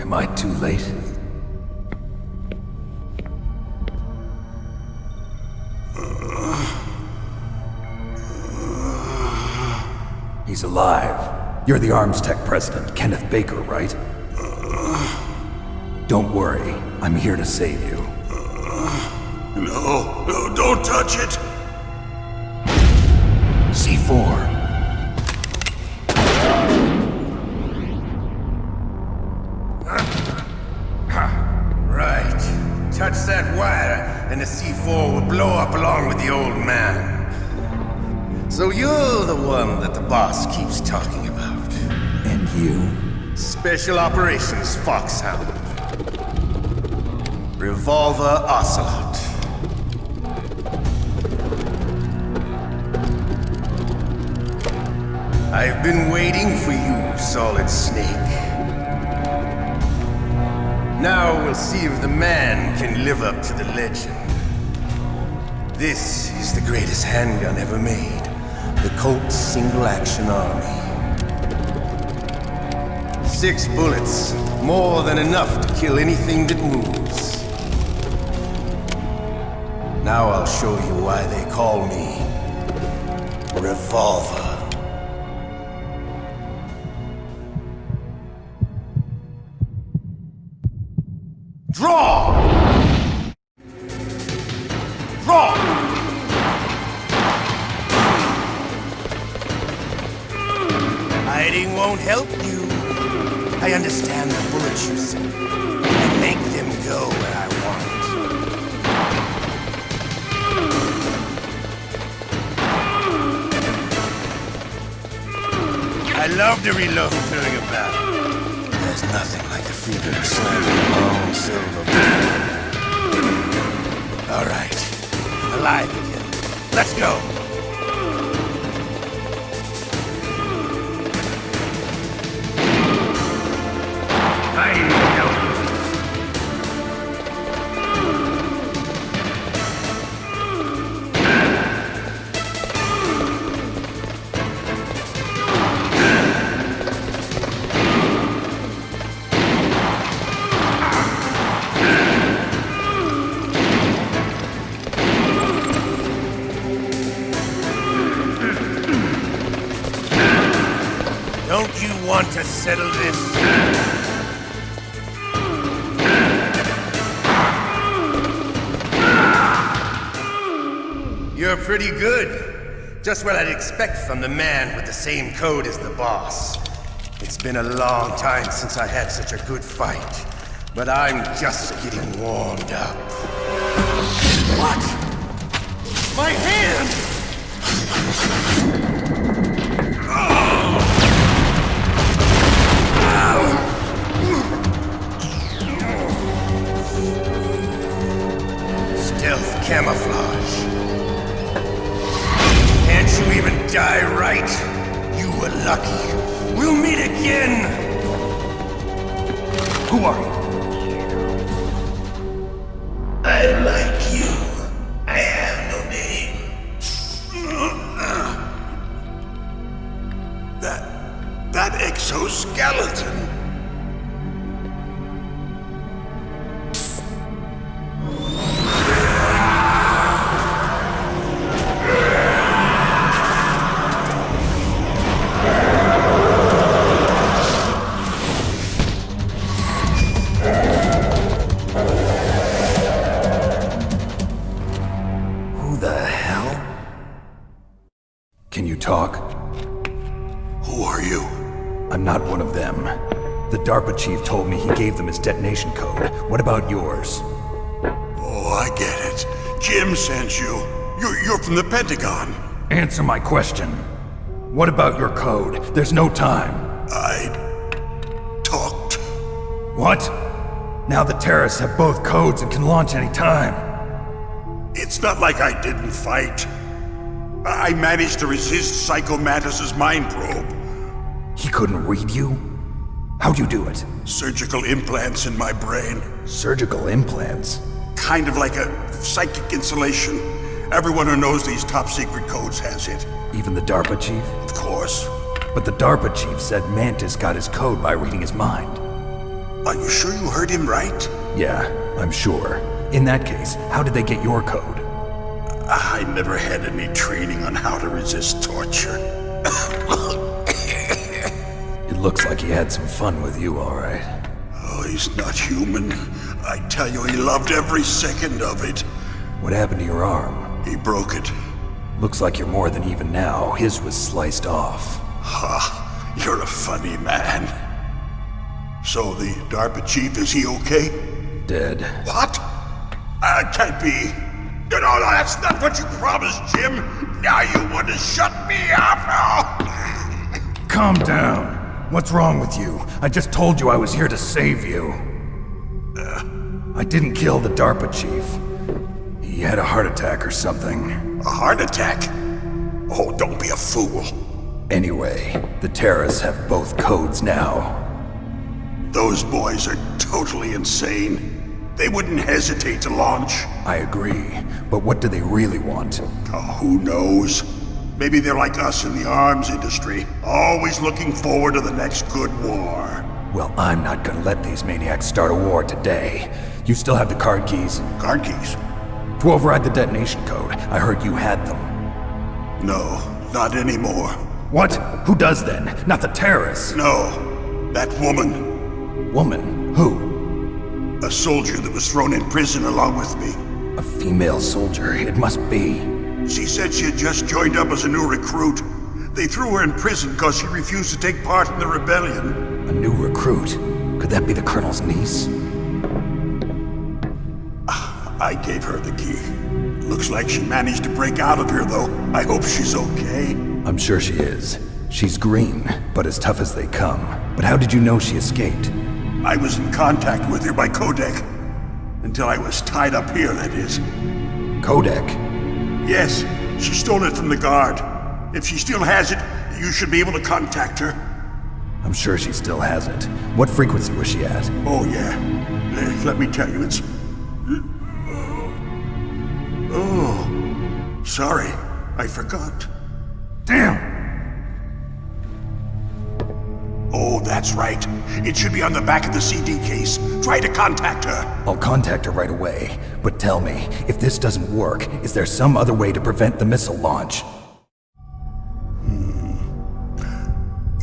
Am I too late? He's alive. You're the Arms Tech president, Kenneth Baker, right? Don't worry, I'm here to save you. No, don't touch it! C4. Right. Touch that wire, and the C4 will blow up along with the old man. So you're the one that the boss keeps talking about. And you? Special Operations Foxhound. Revolver Ocelot. I've been waiting for you, Solid Snake. Now we'll see if the man can live up to the legend. This is the greatest handgun ever made. The Colt's Single Action Army. 6 bullets, more than enough to kill anything that moves. Now I'll show you why they call me Revolver. Draw! Draw! Hiding won't help you. I understand the bullets you send. I make them go where I want. I love to reload during a battle. There's nothing like the feeling of slamming a long silver bullet. All right. Alive again. Let's go. Don't you want to settle this? You're pretty good. Just what I'd expect from the man with the same code as the boss. It's been a long time since I had such a good fight, but I'm just getting warmed up. What? My hand! Stealth camouflage. Can't you even die right? You were lucky. We'll meet again! Who are you? I'm like you. I have no name. That exoskeleton. Can you talk? Who are you? I'm not one of them. The DARPA chief told me he gave them his detonation code. What about yours? Oh, I get it. Jim sent you. You're from the Pentagon. Answer my question. What about your code? There's no time. I talked. What? Now the terrorists have both codes and can launch any time. It's not like I didn't fight. I managed to resist Psycho Mantis's mind probe. He couldn't read you? How'd you do it? Surgical implants in my brain. Surgical implants? Kind of like a psychic insulation. Everyone who knows these top secret codes has it. Even the DARPA chief? Of course. But the DARPA chief said Mantis got his code by reading his mind. Are you sure you heard him right? Yeah, I'm sure. In that case, how did they get your code? I never had any training on how to resist torture. It looks like he had some fun with you, all right. Oh, he's not human. I tell you, he loved every second of it. What happened to your arm? He broke it. Looks like you're more than even now. His was sliced off. Ha, you're a funny man. So the DARPA chief, is he okay? Dead. What? Can't be. No, that's not what you promised, Jim. Now you want to shut me up? Calm down. What's wrong with you? I just told you I was here to save you. I didn't kill the DARPA chief. He had a heart attack or something. A heart attack? Oh, don't be a fool. Anyway, the terrorists have both codes now. Those boys are totally insane. They wouldn't hesitate to launch. I agree, but what do they really want? Oh, who knows? Maybe they're like us in the arms industry, always looking forward to the next good war. Well, I'm not gonna let these maniacs start a war today. You still have the card keys? Card keys? To override the detonation code. I heard you had them. No, not anymore. What? Who does then? Not the terrorists. No, that woman. Woman? Who? A soldier that was thrown in prison along with me. A female soldier. It must be. She said she had just joined up as a new recruit. They threw her in prison because she refused to take part in the rebellion. A new recruit? Could that be the colonel's niece? I gave her the key. Looks like she managed to break out of here, though. I hope she's okay. I'm sure she is. She's green, but as tough as they come. But how did you know she escaped? I was in contact with her by codec. Until I was tied up here, that is. Codec? Yes, she stole it from the guard. If she still has it, you should be able to contact her. I'm sure she still has it. What frequency was she at? Oh, yeah. Let me tell you, it's... Oh, sorry. I forgot. Damn! Oh, that's right. It should be on the back of the CD case. Try to contact her. I'll contact her right away. But tell me, if this doesn't work, is there some other way to prevent the missile launch?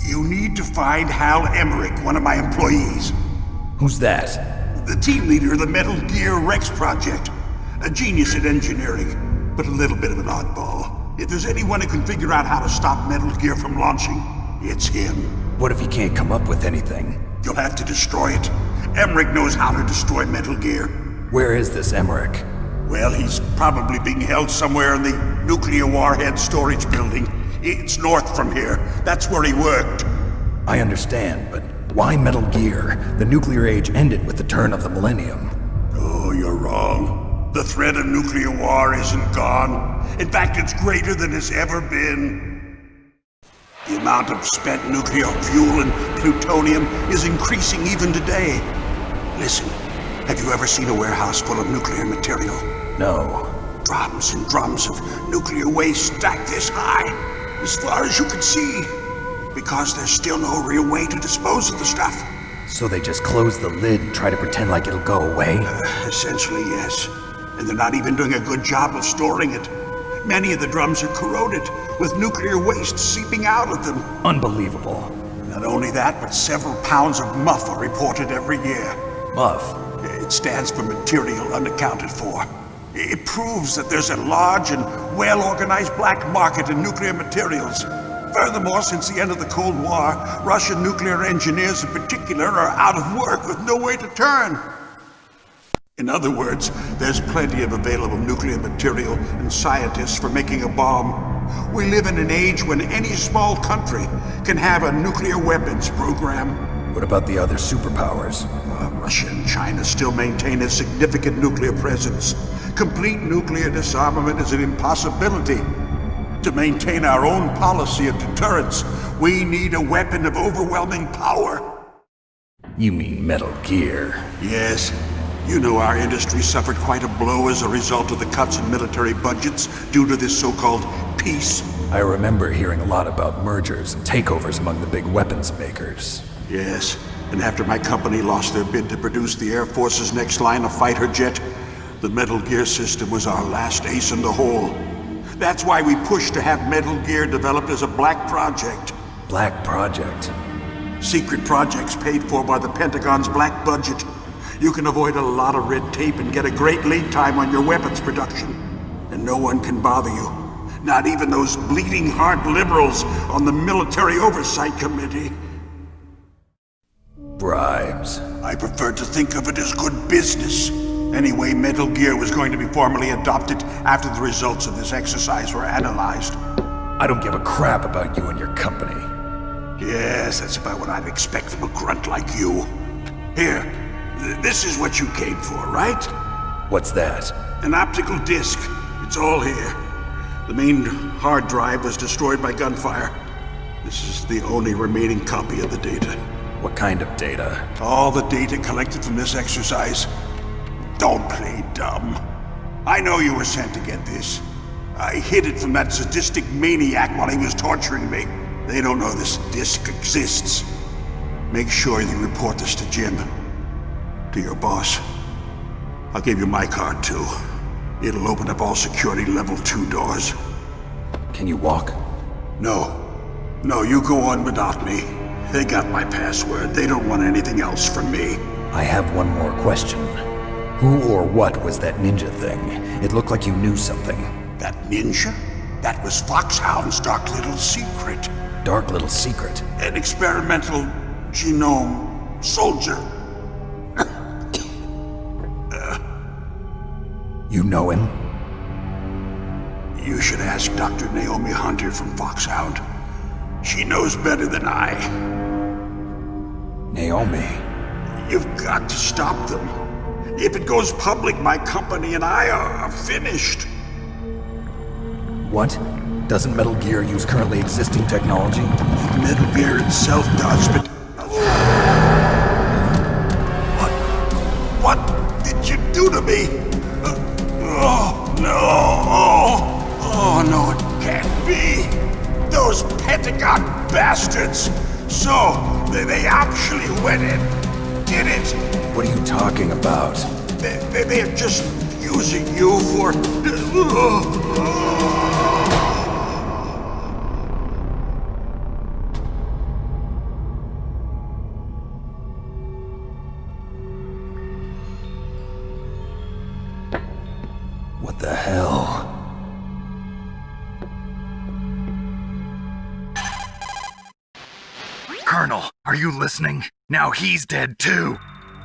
You need to find Hal Emmerich, one of my employees. Who's that? The team leader of the Metal Gear Rex project. A genius at engineering, but a little bit of an oddball. If there's anyone who can figure out how to stop Metal Gear from launching, it's him. What if he can't come up with anything? You'll have to destroy it. Emmerich knows how to destroy Metal Gear. Where is this Emmerich? Well, he's probably being held somewhere in the nuclear warhead storage building. It's north from here. That's where he worked. I understand, but why Metal Gear? The nuclear age ended with the turn of the millennium. Oh, you're wrong. The threat of nuclear war isn't gone. In fact, it's greater than it's ever been. The amount of spent nuclear fuel and plutonium is increasing even today. Listen, have you ever seen a warehouse full of nuclear material? No. Drums and drums of nuclear waste stacked this high, as far as you can see. Because there's still no real way to dispose of the stuff. So they just close the lid and try to pretend like it'll go away? Essentially, yes. And they're not even doing a good job of storing it. Many of the drums are corroded, with nuclear waste seeping out of them. Unbelievable. Not only that, but several pounds of MUF are reported every year. MUF? It stands for material unaccounted for. It proves that there's a large and well-organized black market in nuclear materials. Furthermore, since the end of the Cold War, Russian nuclear engineers in particular are out of work with no way to turn. In other words, there's plenty of available nuclear material and scientists for making a bomb. We live in an age when any small country can have a nuclear weapons program. What about the other superpowers? Russia and China still maintain a significant nuclear presence. Complete nuclear disarmament is an impossibility. To maintain our own policy of deterrence, we need a weapon of overwhelming power. You mean Metal Gear? Yes. You know our industry suffered quite a blow as a result of the cuts in military budgets due to this so-called peace. I remember hearing a lot about mergers and takeovers among the big weapons makers. Yes, And after my company lost their bid to produce the Air Force's next line of fighter jet, the Metal Gear system was our last ace in the hole. That's why we pushed to have Metal Gear developed as a black project. Black project? Secret projects paid for by the Pentagon's black budget. You can avoid a lot of red tape and get a great lead time on your weapons production. And no one can bother you. Not even those bleeding heart liberals on the Military Oversight Committee. Bribes. I prefer to think of it as good business. Anyway, Metal Gear was going to be formally adopted after the results of this exercise were analyzed. I don't give a crap about you and your company. Yes, that's about what I'd expect from a grunt like you. Here, this is what you came for, right? What's that? An optical disc. It's all here. The main hard drive was destroyed by gunfire. This is the only remaining copy of the data. What kind of data? All the data collected from this exercise. Don't play dumb. I know you were sent to get this. I hid it from that sadistic maniac while he was torturing me. They don't know this disc exists. Make sure you report this to Jim. To your boss. I'll give you my card too. It'll open up all security level 2 doors. Can you walk? No. No, you go on without me. They got my password. They don't want anything else from me. I have one more question. Who or what was that ninja thing? It looked like you knew something. That ninja? That was Foxhound's dark little secret. Dark little secret? An experimental genome soldier. You know him? You should ask Dr. Naomi Hunter from Foxhound. She knows better than I. Naomi? You've got to stop them. If it goes public, my company and I are finished. What? Doesn't Metal Gear use currently existing technology? Metal Gear itself does, but... What did you do to me? Oh, no! Oh, no, it can't be! Those Pentagon bastards! So, they actually went in, did it? What are you talking about? They're just using you for... What the hell? Colonel, are you listening? Now he's dead too.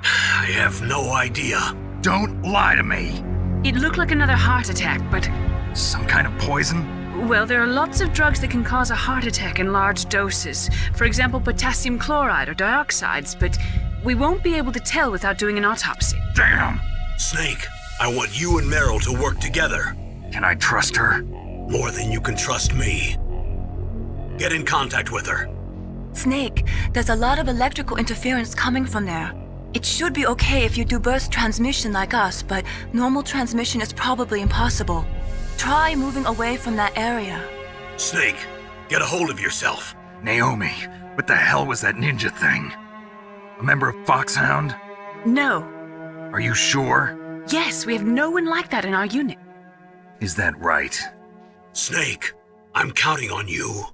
I have no idea. Don't lie to me. It looked like another heart attack, but... Some kind of poison? Well, there are lots of drugs that can cause a heart attack in large doses. For example, potassium chloride or dioxides, but we won't be able to tell without doing an autopsy. Damn! Snake, I want you and Meryl to work together. Can I trust her? More than you can trust me. Get in contact with her. Snake, there's a lot of electrical interference coming from there. It should be okay if you do burst transmission like us, but normal transmission is probably impossible. Try moving away from that area. Snake, get a hold of yourself. Naomi, what the hell was that ninja thing? A member of Foxhound? No. Are you sure? Yes, we have no one like that in our unit. Is that right? Snake, I'm counting on you.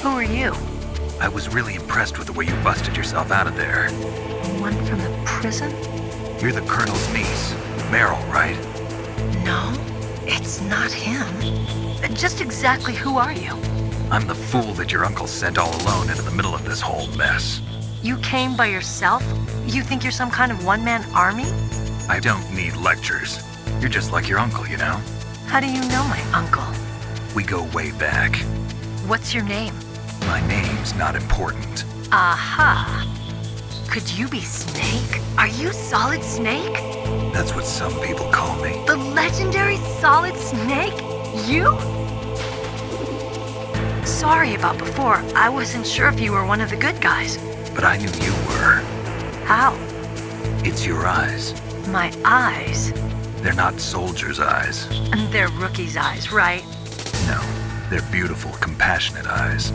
Who are you? I was really impressed with the way you busted yourself out of there. The one from the prison? You're the Colonel's niece, Meryl, right? No, it's not him. Just exactly who are you? I'm the fool that your uncle sent all alone into the middle of this whole mess. You came by yourself? You think you're some kind of one-man army? I don't need lectures. You're just like your uncle, you know? How do you know my uncle? We go way back. What's your name? My name's not important. Aha. Could you be Snake? Are you Solid Snake? That's what some people call me. The legendary Solid Snake? You? Sorry about before. I wasn't sure if you were one of the good guys. But I knew you were. How? It's your eyes. My eyes? They're not soldiers' eyes. And they're rookies' eyes, right? No, they're beautiful, compassionate eyes.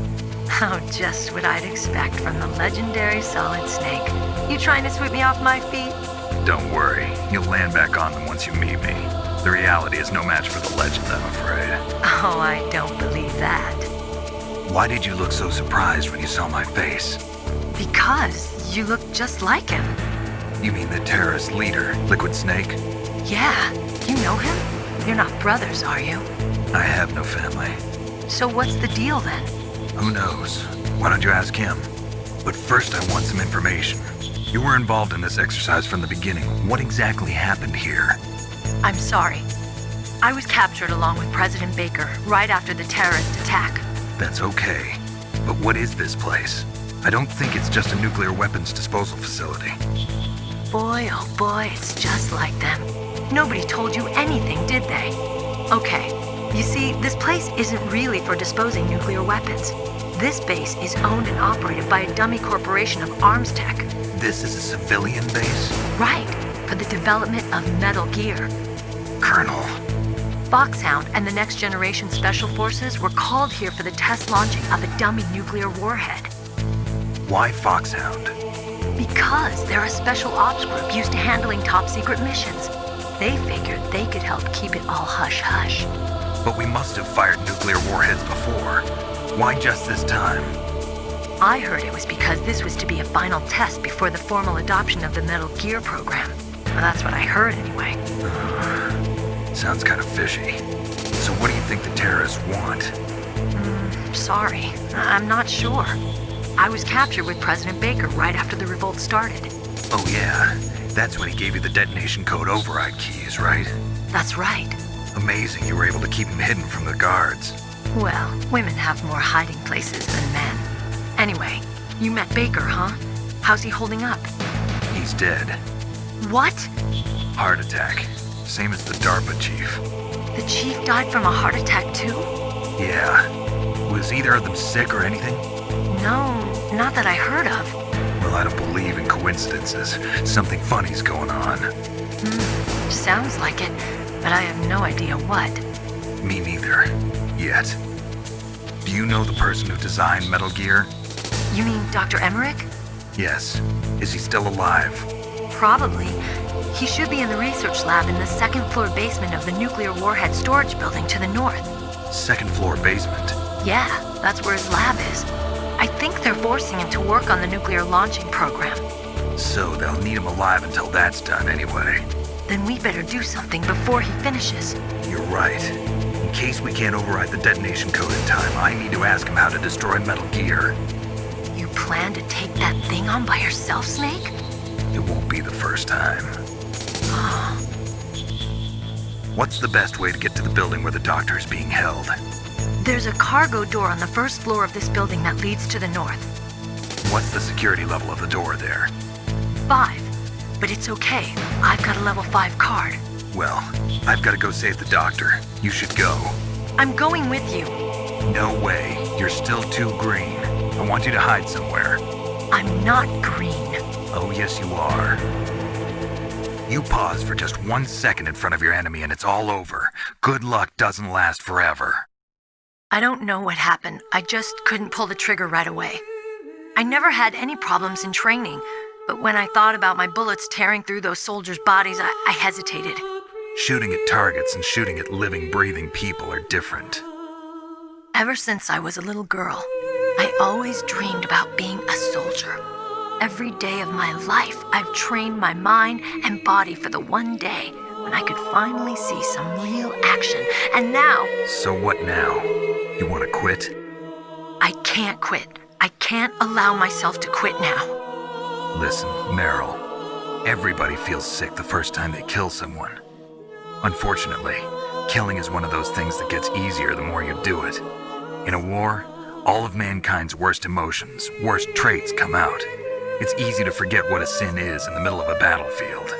Oh, just what I'd expect from the legendary Solid Snake. You trying to sweep me off my feet? Don't worry, you'll land back on them once you meet me. The reality is no match for the legend, I'm afraid. Oh, I don't believe that. Why did you look so surprised when you saw my face? Because you look just like him. You mean the terrorist leader, Liquid Snake? Yeah, you know him? You're not brothers, are you? I have no family. So what's the deal then? Who knows? Why don't you ask him? But first I want some information. You were involved in this exercise from the beginning. What exactly happened here? I'm sorry. I was captured along with President Baker right after the terrorist attack. That's okay. But what is this place? I don't think it's just a nuclear weapons disposal facility. Boy, oh boy, it's just like them. Nobody told you anything, did they? Okay, you see, this place isn't really for disposing nuclear weapons. This base is owned and operated by a dummy corporation of arms tech. This is a civilian base? Right, for the development of Metal Gear. Colonel. Foxhound and the Next Generation Special Forces were called here for the test launching of a dummy nuclear warhead. Why Foxhound? Because they're a special ops group used to handling top-secret missions. They figured they could help keep it all hush-hush. But we must have fired nuclear warheads before. Why just this time? I heard it was because this was to be a final test before the formal adoption of the Metal Gear program. Well, that's what I heard anyway. Sounds kind of fishy. So what do you think the terrorists want? Sorry, I'm not sure. I was captured with President Baker right after the revolt started. Oh yeah, that's when he gave you the detonation code override keys, right? That's right. Amazing you were able to keep him hidden from the guards. Well, women have more hiding places than men. Anyway, you met Baker, huh? How's he holding up? He's dead. What? Heart attack. Same as the DARPA chief. The chief died from a heart attack too? Yeah. Was either of them sick or anything? No, not that I heard of. Well, I don't believe in coincidences. Something funny's going on. Sounds like it, but I have no idea what. Me neither. Yet. Do you know the person who designed Metal Gear? You mean Dr. Emmerich? Yes. Is he still alive? Probably. He should be in the research lab in the second-floor basement of the nuclear warhead storage building to the north. Second floor basement? Yeah, that's where his lab is. I think they're forcing him to work on the nuclear launching program. So they'll need him alive until that's done anyway. Then we better do something before he finishes. You're right. In case we can't override the detonation code in time, I need to ask him how to destroy Metal Gear. You plan to take that thing on by yourself, Snake? It won't be the first time. What's the best way to get to the building where the doctor is being held? There's a cargo door on the first floor of this building that leads to the north. What's the security level of the door there? 5. But it's okay. I've got a level 5 card. Well, I've got to go save the doctor. You should go. I'm going with you. No way. You're still too green. I want you to hide somewhere. I'm not green. Oh, yes, you are. You pause for just 1 second in front of your enemy and it's all over. Good luck doesn't last forever. I don't know what happened. I just couldn't pull the trigger right away. I never had any problems in training, but when I thought about my bullets tearing through those soldiers' bodies, I hesitated. Shooting at targets and shooting at living, breathing people are different. Ever since I was a little girl, I always dreamed about being a soldier. Every day of my life, I've trained my mind and body for the one day when I could finally see some real action. And now... So what now? You want to quit? I can't quit. I can't allow myself to quit now. Listen, Meryl. Everybody feels sick the first time they kill someone. Unfortunately, killing is one of those things that gets easier the more you do it. In a war, all of mankind's worst emotions, worst traits come out. It's easy to forget what a sin is in the middle of a battlefield.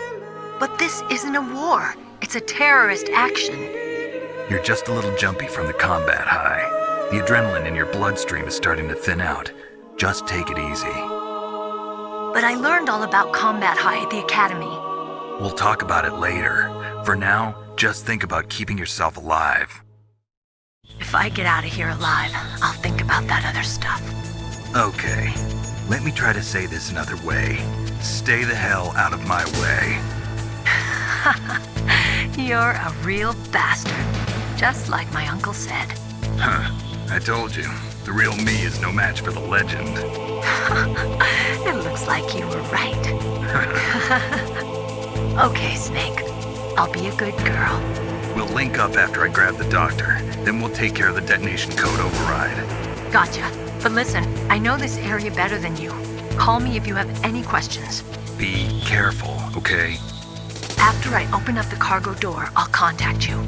But this isn't a war. It's a terrorist action. You're just a little jumpy from the combat high. The adrenaline in your bloodstream is starting to thin out. Just take it easy. But I learned all about combat high at the academy. We'll talk about it later. For now, just think about keeping yourself alive. If I get out of here alive, I'll think about that other stuff. Okay. Let me try to say this another way. Stay the hell out of my way. You're a real bastard. Just like my uncle said. Huh. I told you. The real me is no match for the legend. It looks like you were right. Okay, Snake. I'll be a good girl. We'll link up after I grab the doctor. Then we'll take care of the detonation code override. Gotcha. But listen, I know this area better than you. Call me if you have any questions. Be careful, okay? After I open up the cargo door, I'll contact you.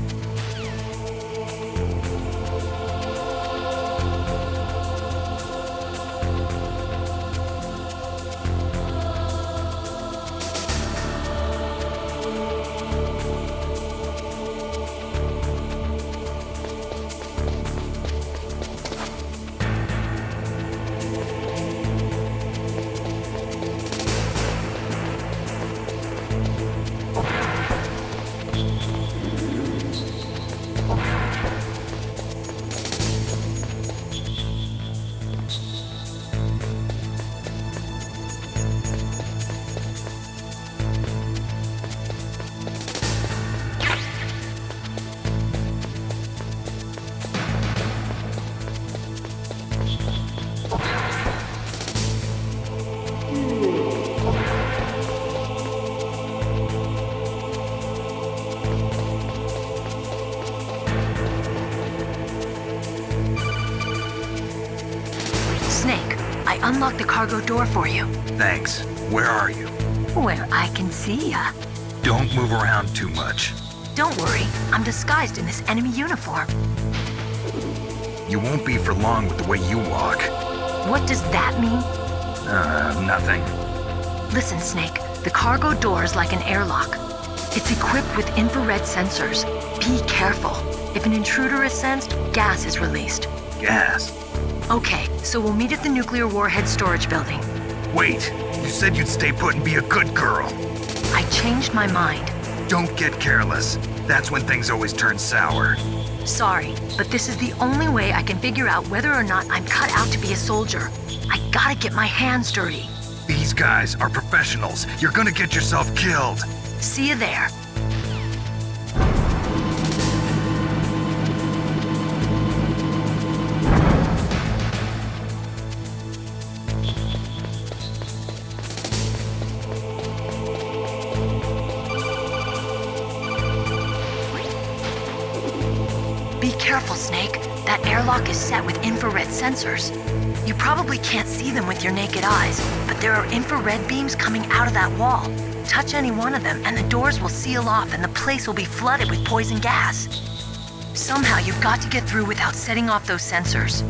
Snake, I unlocked the cargo door for you. Thanks. Where are you? Where I can see ya. Don't move around too much. Don't worry, I'm disguised in this enemy uniform. You won't be for long with the way you walk. What does that mean? Nothing. Listen, Snake, the cargo door is like an airlock. It's equipped with infrared sensors. Be careful. If an intruder is sensed, gas is released. Gas? Okay, so we'll meet at the nuclear warhead storage building. Wait, you said you'd stay put and be a good girl. I changed my mind. Don't get careless. That's when things always turn sour. Sorry, but this is the only way I can figure out whether or not I'm cut out to be a soldier. I gotta get my hands dirty. These guys are professionals. You're gonna get yourself killed. See you there. Be careful, Snake. That airlock is set with infrared sensors. You probably can't see them with your naked eyes, but there are infrared beams coming out of that wall. Touch any one of them and the doors will seal off and the place will be flooded with poison gas. Somehow you've got to get through without setting off those sensors.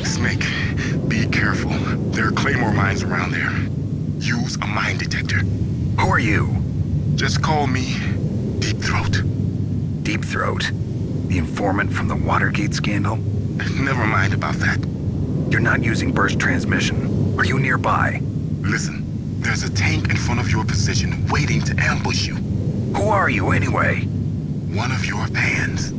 Snake, be careful. There are claymore mines around there. Use a mine detector. Who are you? Just call me Deep Throat. Deep Throat? The informant from the Watergate scandal? Never mind about that. You're not using burst transmission. Are you nearby? Listen, there's a tank in front of your position waiting to ambush you. Who are you anyway? One of your fans.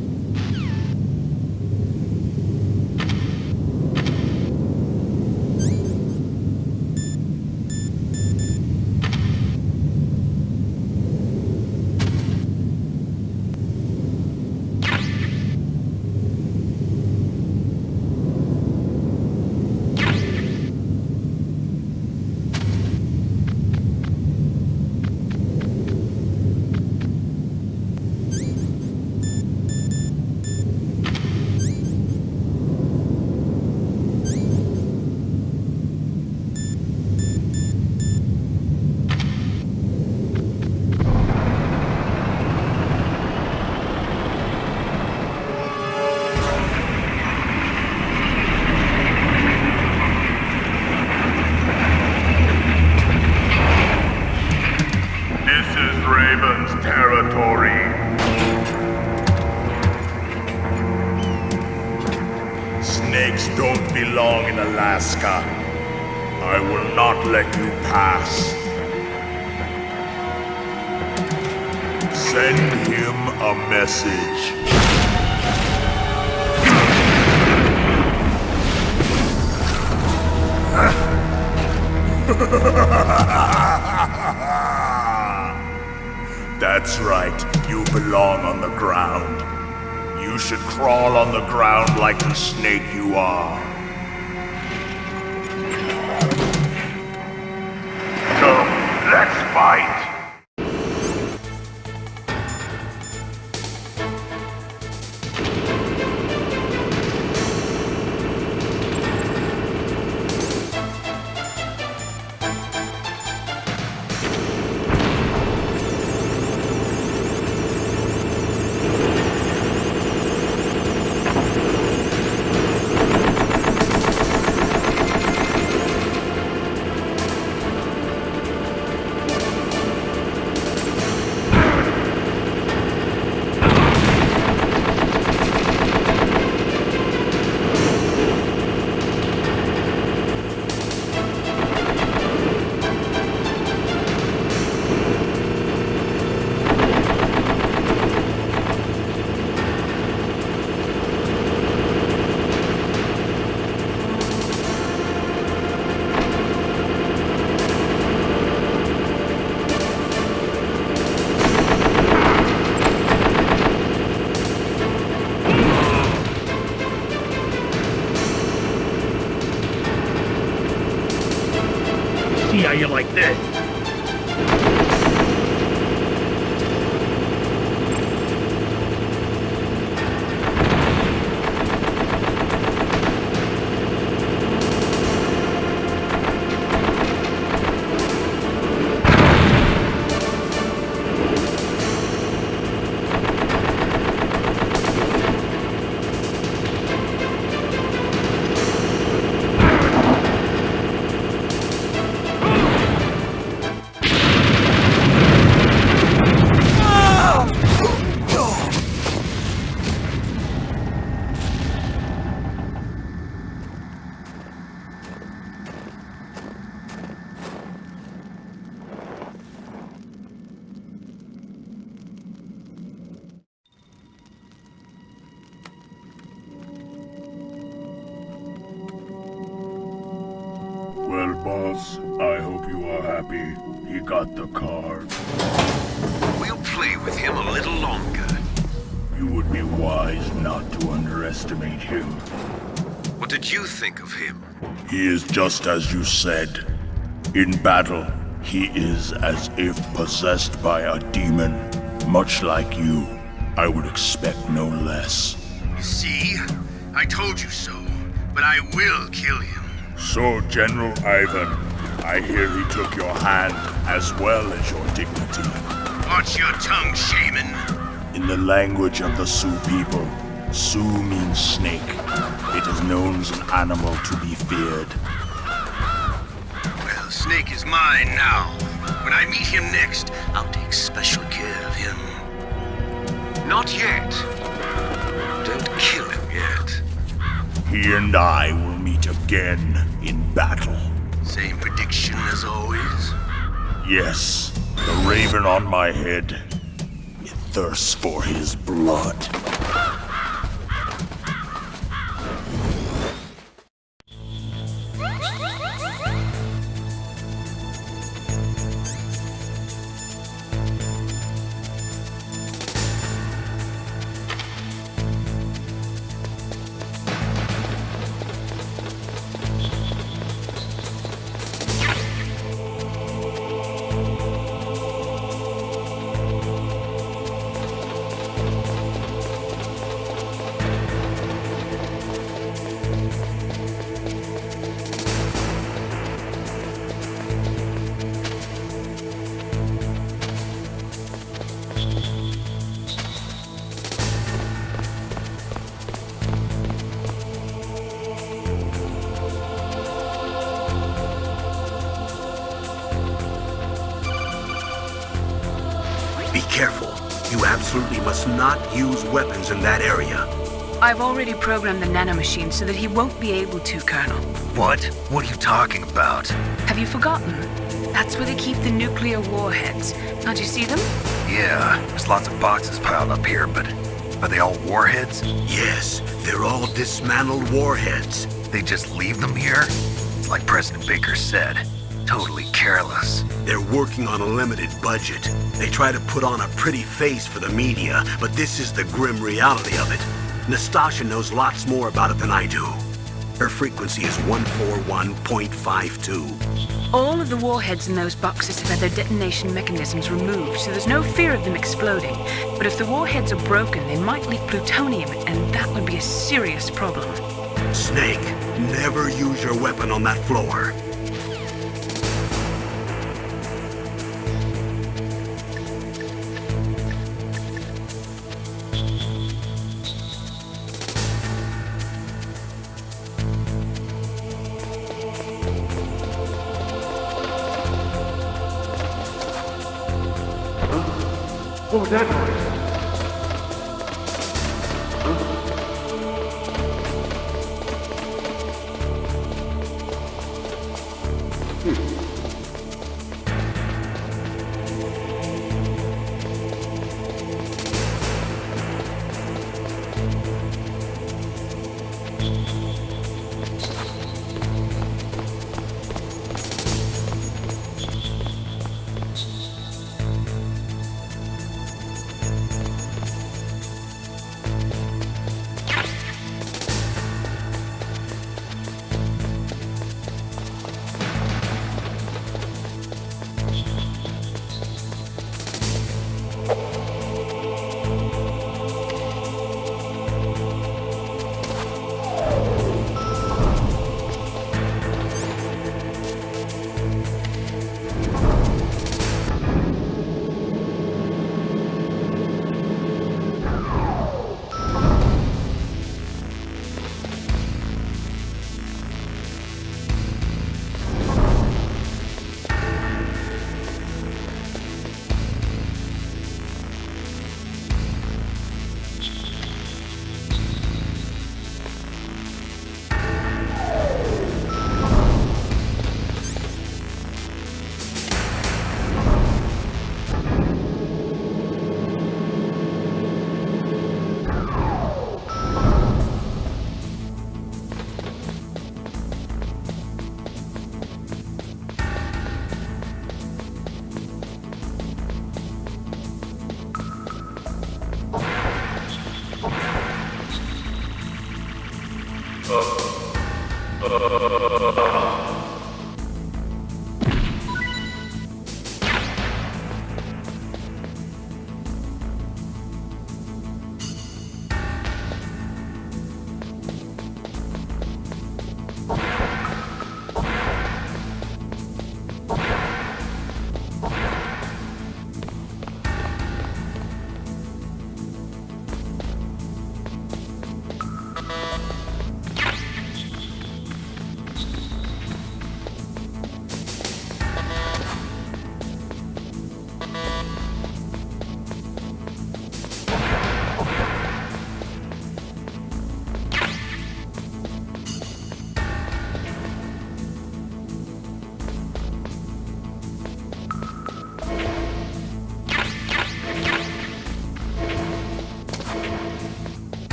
Snakes don't belong in Alaska. I will not let you pass. Send him a message. That's right, you belong on the ground. You should crawl on the ground like the snake you are. Come, let's fight! See how you like this. Well, boss, I hope you are happy. He got the card. We'll play with him a little longer. You would be wise not to underestimate him. What did you think of him? He is just as you said. In battle, he is as if possessed by a demon. Much like you, I would expect no less. You see? I told you so, but I will kill him. So, General Ivan, I hear he took your hand as well as your dignity. Watch your tongue, shaman. In the language of the Sioux people, Sioux means snake. It is known as an animal to be feared. Snake is mine now. When I meet him next, I'll take special care of him. Not yet. Don't kill him yet. He and I will meet again in battle. Same prediction as always? Yes, the raven on my head. It thirsts for his blood. Be careful. You absolutely must not use weapons in that area. I've already programmed the nanomachine so that he won't be able to, Colonel. What? What are you talking about? Have you forgotten? That's where they keep the nuclear warheads. Don't you see them? Yeah, there's lots of boxes piled up here, but are they all warheads? Yes, they're all dismantled warheads. They just leave them here? It's like President Baker said. Totally careless. They're working on a limited budget. They try to put on a pretty face for the media, but this is the grim reality of it. Nastasha knows lots more about it than I do. Her frequency is 141.52. All of the warheads in those boxes have had their detonation mechanisms removed, so there's no fear of them exploding. But if the warheads are broken, they might leak plutonium, and that would be a serious problem. Snake, never use your weapon on that floor. What was that noise?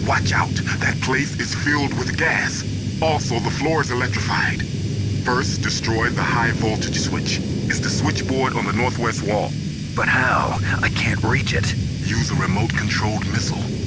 Watch out. That place is filled with gas. Also, the floor is electrified. First, destroy the high voltage switch. It's the switchboard on the northwest wall. But how? I can't reach it. Use a remote-controlled missile.